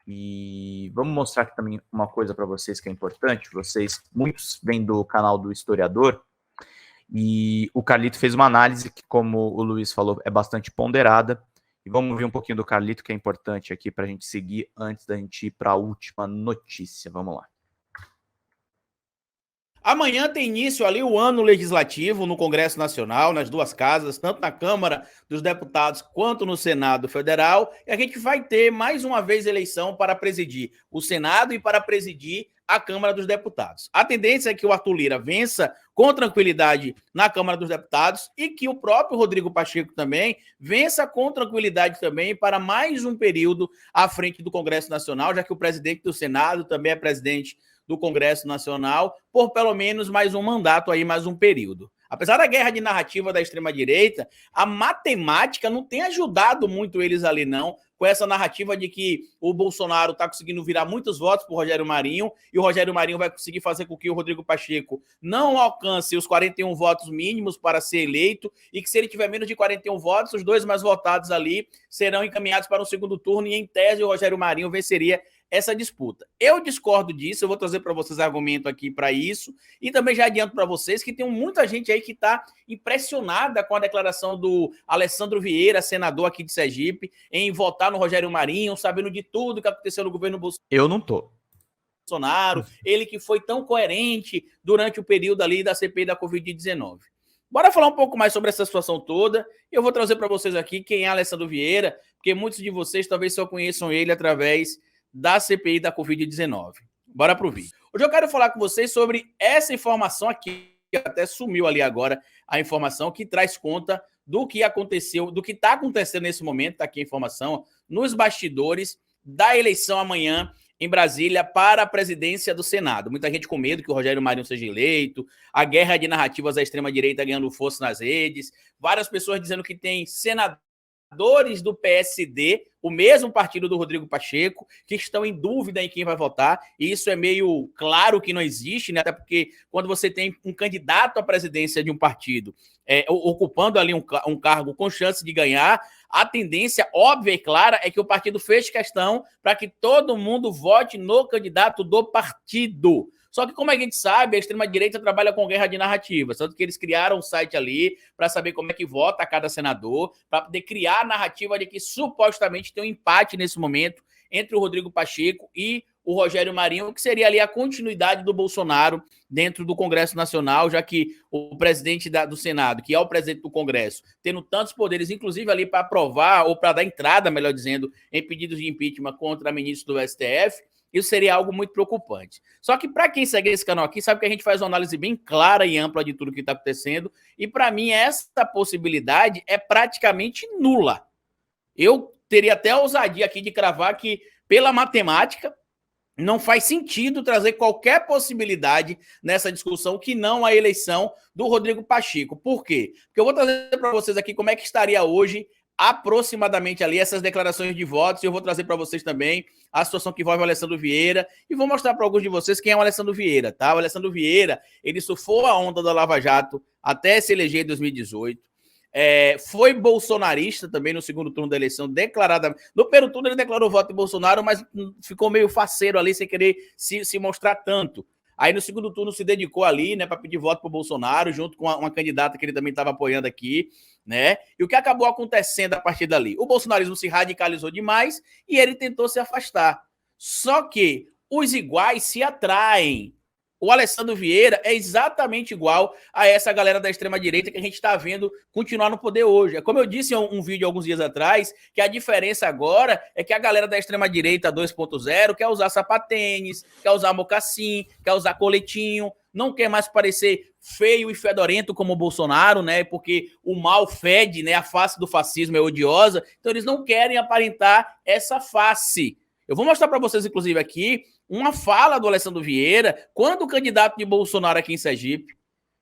E vamos mostrar aqui também uma coisa para vocês que é importante. Muitos vêm do canal do Historiador, e o Carlito fez uma análise que, como o Luiz falou, é bastante ponderada. E vamos ver um pouquinho do Carlito, que é importante aqui para a gente seguir antes da gente ir para a última notícia. Vamos lá. Amanhã tem início ali o ano legislativo no Congresso Nacional, nas duas casas, tanto na Câmara dos Deputados quanto no Senado Federal, e a gente vai ter mais uma vez eleição para presidir o Senado e para presidir a Câmara dos Deputados. A tendência é que o Arthur Lira vença com tranquilidade na Câmara dos Deputados e que o próprio Rodrigo Pacheco também vença com tranquilidade também para mais um período à frente do Congresso Nacional, já que o presidente do Senado também é presidente do Congresso Nacional, por pelo menos mais um mandato aí, mais um período. Apesar da guerra de narrativa da extrema-direita, a matemática não tem ajudado muito eles ali, não, com essa narrativa de que o Bolsonaro está conseguindo virar muitos votos para o Rogério Marinho, e o Rogério Marinho vai conseguir fazer com que o Rodrigo Pacheco não alcance os 41 votos mínimos para ser eleito, e que se ele tiver menos de 41 votos, os dois mais votados ali serão encaminhados para o segundo turno, e em tese o Rogério Marinho venceria essa disputa. Eu discordo disso, eu vou trazer para vocês argumento aqui para isso, e também já adianto para vocês que tem muita gente aí que está impressionada com a declaração do Alessandro Vieira, senador aqui de Sergipe, em votar no Rogério Marinho, sabendo de tudo que aconteceu no governo Bolsonaro. Eu não tô. Ele que foi tão coerente durante o período ali da CPI da Covid-19. Bora falar um pouco mais sobre essa situação toda. Eu vou trazer para vocês aqui quem é Alessandro Vieira, porque muitos de vocês talvez só conheçam ele através da CPI da Covid-19. Bora pro vídeo. Hoje eu quero falar com vocês sobre essa informação aqui, que até sumiu ali agora, a informação que traz conta do que aconteceu, do que está acontecendo nesse momento, tá aqui a informação, nos bastidores da eleição amanhã em Brasília para a presidência do Senado. Muita gente com medo que o Rogério Marinho seja eleito, a guerra de narrativas da extrema-direita ganhando força nas redes, várias pessoas dizendo que tem senadores do PSD, o mesmo partido do Rodrigo Pacheco, que estão em dúvida em quem vai votar, e isso é meio claro que não existe, né? Até porque quando você tem um candidato à presidência de um partido ocupando ali um cargo com chance de ganhar, a tendência óbvia e clara é que o partido fez questão para que todo mundo vote no candidato do partido. Só que, como a gente sabe, a extrema-direita trabalha com guerra de narrativas, tanto que eles criaram um site ali para saber como é que vota cada senador, para poder criar a narrativa de que supostamente tem um empate nesse momento entre o Rodrigo Pacheco e o Rogério Marinho, que seria ali a continuidade do Bolsonaro dentro do Congresso Nacional, já que o presidente do Senado, que é o presidente do Congresso, tendo tantos poderes, inclusive ali para aprovar ou para dar entrada, melhor dizendo, em pedidos de impeachment contra ministro do STF, isso seria algo muito preocupante. Só que para quem segue esse canal aqui, sabe que a gente faz uma análise bem clara e ampla de tudo que está acontecendo, e para mim essa possibilidade é praticamente nula. Eu teria até a ousadia aqui de cravar que, pela matemática, não faz sentido trazer qualquer possibilidade nessa discussão que não a eleição do Rodrigo Pacheco. Por quê? Porque eu vou trazer para vocês aqui como é que estaria hoje aproximadamente ali essas declarações de votos, e eu vou trazer para vocês também a situação que envolve o Alessandro Vieira, e vou mostrar para alguns de vocês quem é o Alessandro Vieira, tá? O Alessandro Vieira, ele surfou a onda da Lava Jato até se eleger em 2018, foi bolsonarista também no segundo turno da eleição, declarada. No primeiro turno ele declarou voto em Bolsonaro, mas ficou meio faceiro ali, sem querer se mostrar tanto. Aí no segundo turno se dedicou ali, né, para pedir voto para o Bolsonaro, junto com uma candidata que ele também estava apoiando aqui, né? E o que acabou acontecendo a partir dali? O bolsonarismo se radicalizou demais e ele tentou se afastar. Só que os iguais se atraem. O Alessandro Vieira é exatamente igual a essa galera da extrema-direita que a gente está vendo continuar no poder hoje. É como eu disse em um vídeo alguns dias atrás, que a diferença agora é que a galera da extrema-direita 2.0 quer usar sapatênis, quer usar mocassim, quer usar coletinho, não quer mais parecer feio e fedorento como o Bolsonaro, né? Porque o mal fede, né? A face do fascismo é odiosa, então eles não querem aparentar essa face. Eu vou mostrar para vocês, inclusive, aqui uma fala do Alessandro Vieira, quando o candidato de Bolsonaro aqui em Sergipe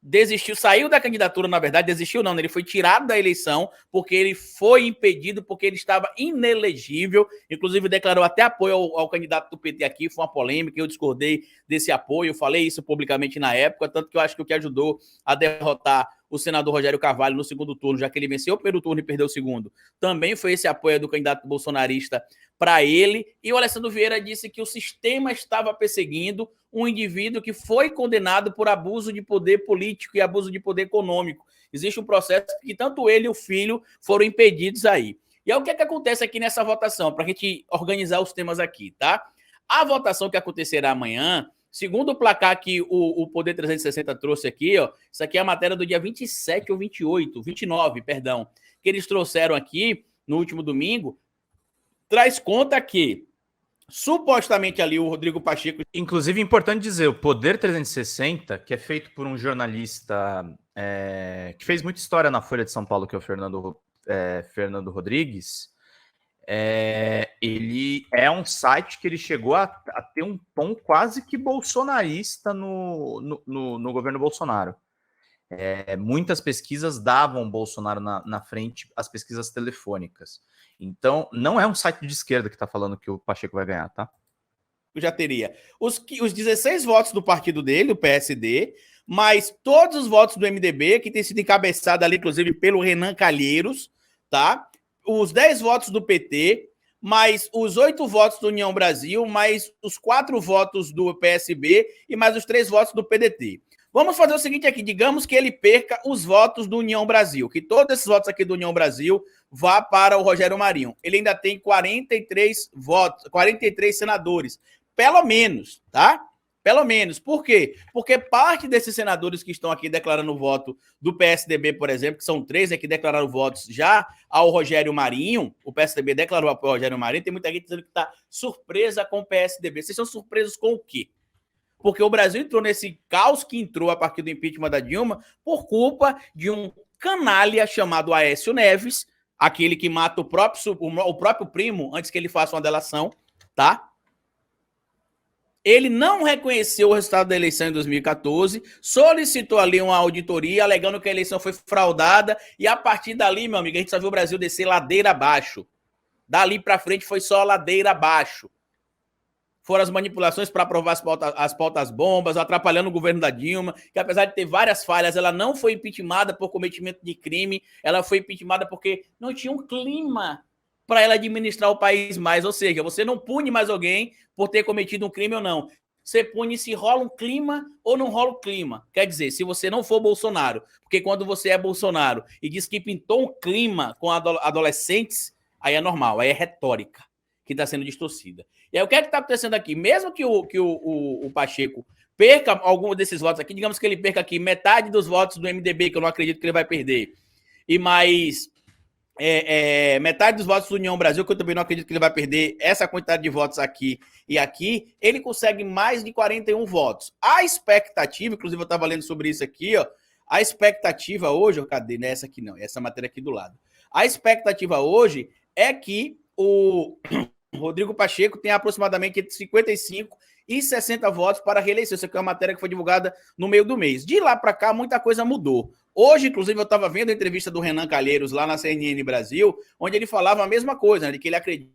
desistiu, saiu da candidatura, na verdade, desistiu não, ele foi tirado da eleição porque ele foi impedido, porque ele estava inelegível, inclusive declarou até apoio ao candidato do PT aqui, foi uma polêmica, eu discordei desse apoio, eu falei isso publicamente na época, tanto que eu acho que o que ajudou a derrotar o senador Rogério Carvalho no segundo turno, já que ele venceu o primeiro turno e perdeu o segundo, também foi esse apoio do candidato bolsonarista para ele. E o Alessandro Vieira disse que o sistema estava perseguindo um indivíduo que foi condenado por abuso de poder político e abuso de poder econômico. Existe um processo que tanto ele e o filho foram impedidos aí. E é o que é que acontece aqui nessa votação, para a gente organizar os temas aqui, tá? A votação que acontecerá amanhã, segundo o placar que o Poder 360 trouxe aqui, ó, isso aqui é a matéria do dia 27 ou 29, perdão, que eles trouxeram aqui no último domingo, traz conta que supostamente ali o Rodrigo Pacheco... Inclusive, é importante dizer, o Poder 360, que é feito por um jornalista que fez muita história na Folha de São Paulo, que é o Fernando Rodrigues, ele é um site que ele chegou a ter um tom quase que bolsonarista no governo Bolsonaro. Muitas pesquisas davam Bolsonaro na frente, as pesquisas telefônicas. Então, não é um site de esquerda que está falando que o Pacheco vai ganhar, tá? Já teria os 16 votos do partido dele, o PSD, mais todos os votos do MDB, que tem sido encabeçado ali, inclusive, pelo Renan Calheiros, tá? Os 10 votos do PT, mais os 8 votos do União Brasil, mais os 4 votos do PSB e mais os 3 votos do PDT. Vamos fazer o seguinte aqui, digamos que ele perca os votos do União Brasil, que todos esses votos aqui do União Brasil vá para o Rogério Marinho. Ele ainda tem 43 votos, 43 senadores, pelo menos, tá? Pelo menos. Por quê? Porque parte desses senadores que estão aqui declarando voto do PSDB, por exemplo, que são 3 que declararam votos já ao Rogério Marinho, o PSDB declarou apoio ao Rogério Marinho, tem muita gente dizendo que está surpresa com o PSDB. Vocês são surpresos com o quê? Porque o Brasil entrou nesse caos que entrou a partir do impeachment da Dilma por culpa de um canalha chamado Aécio Neves, aquele que mata o próprio primo antes que ele faça uma delação, tá? Ele não reconheceu o resultado da eleição em 2014, solicitou ali uma auditoria, alegando que a eleição foi fraudada, e a partir dali, meu amigo, a gente só viu o Brasil descer ladeira abaixo. Dali para frente foi só ladeira abaixo. Foram as manipulações para aprovar as pautas bombas, atrapalhando o governo da Dilma, que apesar de ter várias falhas, ela não foi impeachmentada por cometimento de crime, ela foi impeachmentada porque não tinha um clima para ela administrar o país mais. Ou seja, você não pune mais alguém por ter cometido um crime ou não. Você pune se rola um clima ou não rola o clima. Quer dizer, se você não for Bolsonaro, porque quando você é Bolsonaro e diz que pintou um clima com adolescentes, aí é normal, aí é retórica que está sendo distorcida. E aí, o que é que está acontecendo aqui? Mesmo que o Pacheco perca algum desses votos aqui, digamos que ele perca aqui metade dos votos do MDB, que eu não acredito que ele vai perder, e mais metade dos votos do União Brasil, que eu também não acredito que ele vai perder essa quantidade de votos aqui e aqui, ele consegue mais de 41 votos. A expectativa, inclusive eu estava lendo sobre isso aqui, ó, a expectativa hoje, cadê? Não é essa aqui não, essa matéria aqui do lado. A expectativa hoje é que o Rodrigo Pacheco tem aproximadamente entre 55 e 60 votos para a reeleição. Isso aqui é uma matéria que foi divulgada no meio do mês. De lá para cá, muita coisa mudou. Hoje, inclusive, eu estava vendo a entrevista do Renan Calheiros lá na CNN Brasil, onde ele falava a mesma coisa, né, de que ele acredita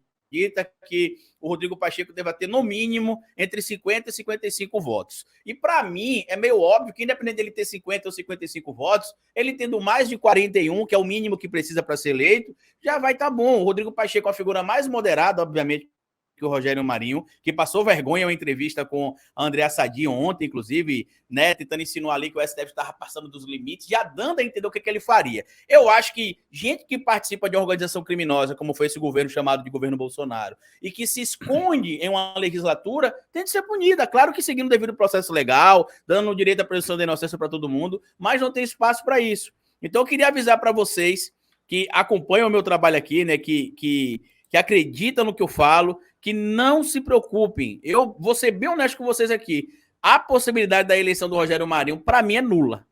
que o Rodrigo Pacheco deva ter, no mínimo, entre 50 e 55 votos. E, para mim, é meio óbvio que, independente dele ter 50 ou 55 votos, ele tendo mais de 41, que é o mínimo que precisa para ser eleito, já vai estar bom. O Rodrigo Pacheco é uma figura mais moderada, obviamente, que o Rogério Marinho, que passou vergonha em uma entrevista com a Andréa Sadi ontem, inclusive, né, tentando insinuar ali que o STF estava passando dos limites, já dando a entender o que ele faria. Eu acho que gente que participa de uma organização criminosa, como foi esse governo chamado de governo Bolsonaro, e que se esconde em uma legislatura, tem de ser punida. Claro que seguindo o devido processo legal, dando o direito à presunção de inocência para todo mundo, mas não tem espaço para isso. Então, eu queria avisar para vocês que acompanham o meu trabalho aqui, né, que acreditam no que eu falo, que não se preocupem. Eu vou ser bem honesto com vocês aqui. A possibilidade da eleição do Rogério Marinho, para mim, é nula.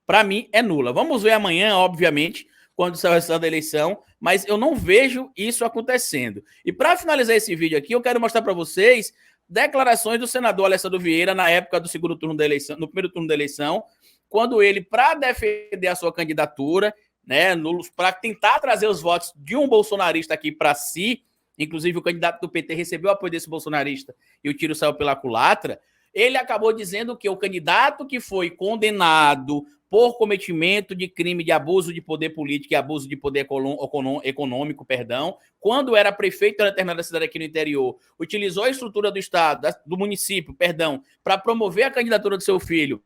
Para mim, é nula. Vamos ver amanhã, obviamente, quando sair o resultado da eleição, mas eu não vejo isso acontecendo. E para finalizar esse vídeo aqui, eu quero mostrar para vocês declarações do senador Alessandro Vieira na época do segundo turno da eleição, no primeiro turno da eleição, quando ele, para defender a sua candidatura, né, para tentar trazer os votos de um bolsonarista aqui para si, inclusive o candidato do PT recebeu o apoio desse bolsonarista e o tiro saiu pela culatra, ele acabou dizendo que o candidato que foi condenado por cometimento de crime de abuso de poder político e abuso de poder econômico, quando era prefeito de uma determinada cidade aqui no interior, utilizou a estrutura do estado, do município, para promover a candidatura do seu filho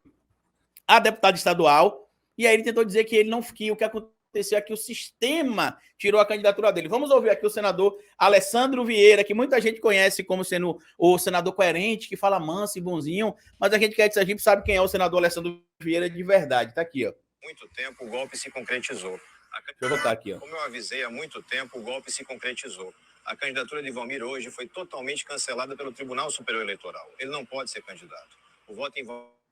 a deputado estadual, e aí ele tentou dizer que ele não que o que aconteceu é que o sistema tirou a candidatura dele. Vamos ouvir aqui o senador Alessandro Vieira, que muita gente conhece como sendo o senador coerente, que fala manso e bonzinho, mas a gente quer que a gente sabe quem é o senador Alessandro Vieira de verdade. Tá aqui, ó. Muito tempo o golpe se concretizou. Deixa eu botar aqui, ó. Como eu avisei há muito tempo, o golpe se concretizou. A candidatura de Valmir hoje foi totalmente cancelada pelo Tribunal Superior Eleitoral. Ele não pode ser candidato. O voto em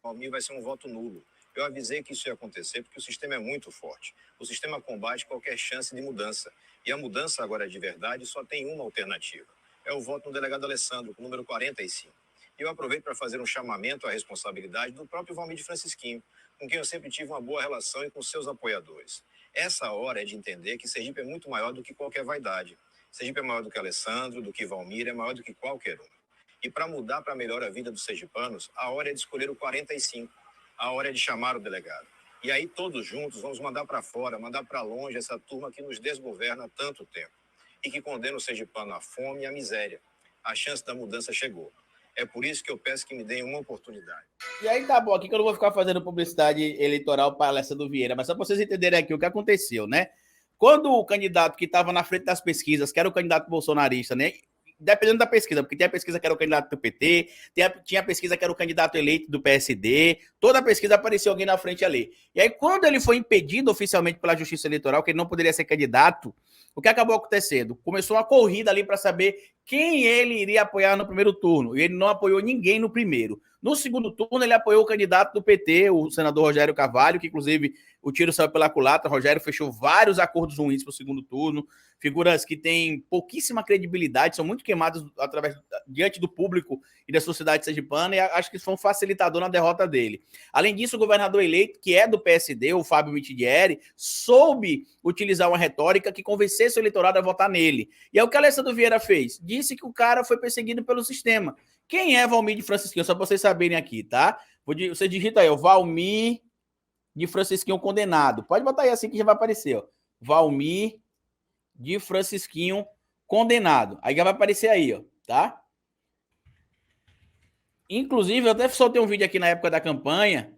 Valmir vai ser um voto nulo. Eu avisei que isso ia acontecer porque o sistema é muito forte. O sistema combate qualquer chance de mudança. E a mudança agora de verdade só tem uma alternativa. É o voto no delegado Alessandro, com o número 45. E eu aproveito para fazer um chamamento à responsabilidade do próprio Valmir de Francisquinho, com quem eu sempre tive uma boa relação e com seus apoiadores. Essa hora é de entender que Sergipe é muito maior do que qualquer vaidade. Sergipe é maior do que Alessandro, do que Valmir, é maior do que qualquer um. E para mudar para melhor a vida dos sergipanos, a hora é de escolher o 45. A hora é de chamar o delegado. E aí todos juntos vamos mandar para fora, mandar para longe essa turma que nos desgoverna há tanto tempo e que condena o sergipano à fome e à miséria. A chance da mudança chegou. É por isso que eu peço que me deem uma oportunidade. E aí tá bom, aqui que eu não vou ficar fazendo publicidade eleitoral para Alessandro Vieira, mas só para vocês entenderem aqui o que aconteceu, né? Quando o candidato que estava na frente das pesquisas, que era o candidato bolsonarista, né? Dependendo da pesquisa, porque tinha a pesquisa que era o candidato do PT, tinha a pesquisa que era o candidato eleito do PSD, toda a pesquisa apareceu alguém na frente ali. E aí, quando ele foi impedido oficialmente pela Justiça Eleitoral, que ele não poderia ser candidato, o que acabou acontecendo? Começou uma corrida ali para saber quem ele iria apoiar no primeiro turno, e ele não apoiou ninguém no primeiro. No segundo turno, ele apoiou o candidato do PT, o senador Rogério Carvalho, que inclusive o tiro saiu pela culatra. Rogério fechou vários acordos ruins para o segundo turno, figuras que têm pouquíssima credibilidade, são muito queimadas diante do público e da sociedade sergipana, e acho que isso foi um facilitador na derrota dele. Além disso, o governador eleito, que é do PSD, o Fábio Mitidieri, soube utilizar uma retórica que convencesse o eleitorado a votar nele. E é o que a Alessandro Vieira fez. Disse que o cara foi perseguido pelo sistema. Quem é Valmir de Francisquinho? Só para vocês saberem aqui, tá? Você digita aí, ó, Valmir de Francisquinho condenado. Pode botar aí assim que já vai aparecer, ó. Valmir de Francisquinho condenado. Aí já vai aparecer aí, ó, tá? Inclusive, eu até soltei um vídeo aqui na época da campanha,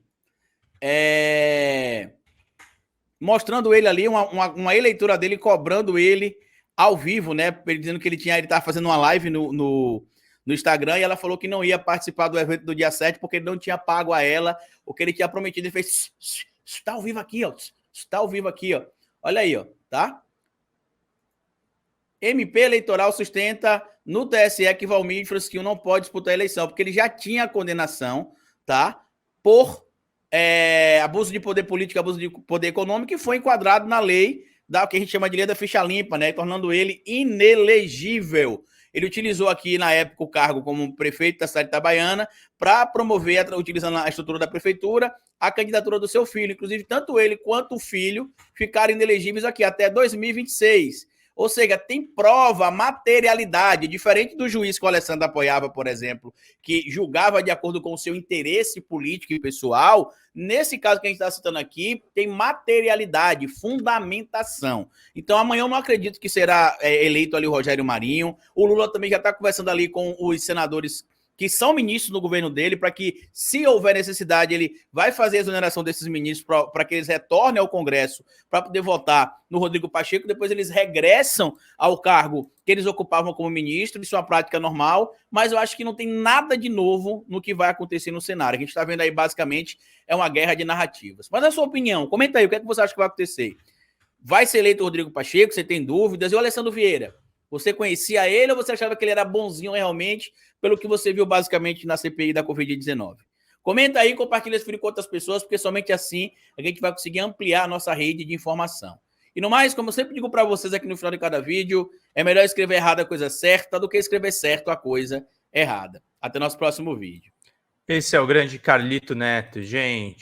mostrando ele ali, uma eleitura dele, cobrando ele ao vivo, né? Ele dizendo que ele estava fazendo uma live no Instagram, e ela falou que não ia participar do evento do dia 7 porque ele não tinha pago a ela o que ele tinha prometido. Ele fez, está ao vivo aqui, ó. Está ao vivo aqui, ó. Olha aí, ó, tá? MP eleitoral sustenta no TSE que Valmir de Francisquinho não pode disputar a eleição, porque ele já tinha a condenação, tá? Por abuso de poder político, abuso de poder econômico, e foi enquadrado na lei da que a gente chama de lei da ficha limpa, né? Tornando ele inelegível. Ele utilizou aqui, na época, o cargo como prefeito da cidade de Itabaiana para promover, utilizando a estrutura da prefeitura, a candidatura do seu filho. Inclusive, tanto ele quanto o filho ficaram inelegíveis aqui até 2026. Ou seja, tem prova, materialidade, diferente do juiz que o Alessandro apoiava, por exemplo, que julgava de acordo com o seu interesse político e pessoal. Nesse caso que a gente está citando aqui, tem materialidade, fundamentação. Então, amanhã eu não acredito que será eleito ali o Rogério Marinho. O Lula também já está conversando ali com os senadores que são ministros no governo dele, para que, se houver necessidade, ele vai fazer a exoneração desses ministros para que eles retornem ao Congresso para poder votar no Rodrigo Pacheco. Depois eles regressam ao cargo que eles ocupavam como ministro, isso é uma prática normal, mas eu acho que não tem nada de novo no que vai acontecer no cenário. A gente está vendo aí, basicamente, é uma guerra de narrativas. Mas a sua opinião, comenta aí, o que é que você acha que vai acontecer? Vai ser eleito o Rodrigo Pacheco? Você tem dúvidas? E o Alessandro Vieira? Você conhecia ele ou você achava que ele era bonzinho realmente, pelo que você viu basicamente na CPI da Covid-19? Comenta aí, compartilha esse vídeo com outras pessoas, porque somente assim a gente vai conseguir ampliar a nossa rede de informação. E no mais, como eu sempre digo para vocês aqui no final de cada vídeo, é melhor escrever errado a coisa certa do que escrever certo a coisa errada. Até nosso próximo vídeo. Esse é o grande Carlito Neto, gente.